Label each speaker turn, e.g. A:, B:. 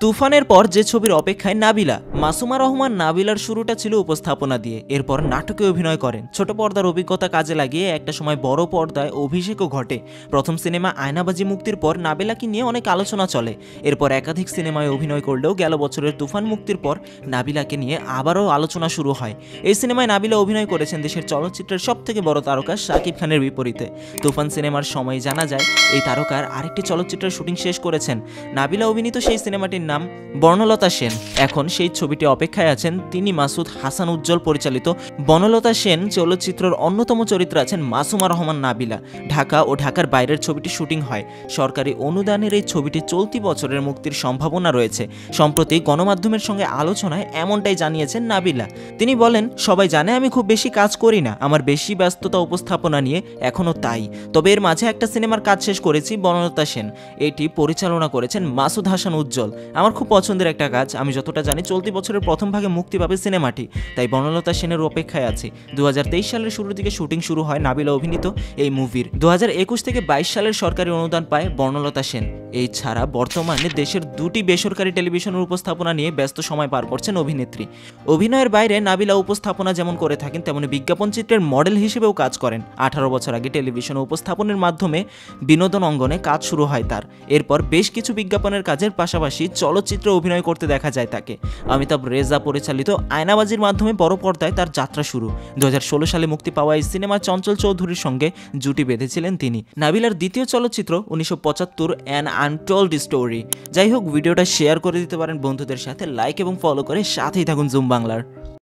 A: তুফানের পর যে ছবির অপেক্ষায় নাবিলা। মাসুমা রহমান নাবিলার শুরুটা ছিল উপস্থাপনা দিয়ে, এরপর নাটকে অভিনয় করেন। ছোট পর্দার অভিজ্ঞতা কাজে লাগিয়ে একটা সময় বড় পর্দায় অভিষেকও ঘটে। প্রথম সিনেমা আয়নাবাজি মুক্তির পর নাবিলাকে নিয়ে অনেক আলোচনা চলে। এরপর একাধিক সিনেমায় অভিনয় করলেও গেল বছরের তুফান মুক্তির পর নাবিলাকে নিয়ে আবারও আলোচনা শুরু হয়। এই সিনেমায় নাবিলা অভিনয় করেছেন দেশের চলচ্চিত্রের সবথেকে বড় তারকা শাকিব খানের বিপরীতে। তুফান সিনেমার সময় জানা যায় এই তারকার আরেকটি চলচ্চিত্রের শুটিং শেষ করেছেন। নাবিলা অভিনীত সেই সিনেমাটির নাম বনলতা সেন। এখন সেই ছবিটি অপেক্ষায় আছেন তিনি মাসুদ হাসান উজ্জ্বল পরিচালিত বনলতা সেন চলচ্চিত্রের অন্যতম চরিত্রে আছেন মাসুমা রহমান নাবিলা। ঢাকা ও ঢাকার বাইরের ছবিটি শুটিং হয়। সরকারি অনুদানের এই ছবিটি চলতি বছরের মুক্তির সম্ভাবনা রয়েছে। সম্প্রতি গণমাধ্যমের সঙ্গে আলোচনায় এমনটাই জানিয়েছেন নাবিলা। তিনি বলেন, সবাই জানে আমি খুব বেশি কাজ করি না, আমার বেশি ব্যস্ততা উপস্থাপনা নিয়ে, এখনও তাই। তবে এর মাঝে একটা সিনেমার কাজ শেষ করেছি, বনলতা সেন। এটি পরিচালনা করেছেন মাসুদ হাসান উজ্জ্বল। আমার খুব পছন্দের একটা কাজ। আমি যতটা জানি চলতি বছরের প্রথম ভাগে মুক্তি পাবে সিনেমাটি, তাই বনলতা সেনের অপেক্ষায় আছি। 2023 সালের শুরুর দিকে শুটিং শুরু হয় নাবিলা অভিনীত এই মুভির। 2021 থেকে 22 সালের সরকারি অনুদান পায় বনলতা সেন। এই ছাড়া বর্তমানে দেশের দুটি বেসরকারি টেলিভিশনের উপস্থাপনা নিয়ে ব্যস্ত সময় পার করছেন অভিনেত্রী। অভিনয়ের বাইরে নাবিলা উপস্থাপনা যেমন করে থাকেন, তেমনি বিজ্ঞাপন চিত্রের মডেল হিসেবেও কাজ করেন। 18 বছর আগে টেলিভিশন উপস্থাপনের মাধ্যমে বিনোদন অঙ্গনে কাজ শুরু হয় তার। এরপর বেশ কিছু বিজ্ঞাপনের কাজের পাশাপাশি চলচ্চিত্রে অভিনয় করতে দেখা যায় তাকে। অমিতাভ রেজা পরিচালিত আয়নাবাজির মাধ্যমে বড় পর্দায় তার যাত্রা শুরু। 2016 সালে মুক্তি পাওয়া এই সিনেমা চঞ্চল চৌধুরীর সঙ্গে জুটি বেঁধেছিলেন তিনি। নাবিলার দ্বিতীয় চলচ্চিত্র 1975 অ্যান আনটোল্ড স্টোরি। যাই হোক, ভিডিওটা শেয়ার করে দিতে পারেন বন্ধুদের সাথে, লাইক এবং ফলো করে সাথেই থাকুন জুম বাংলার।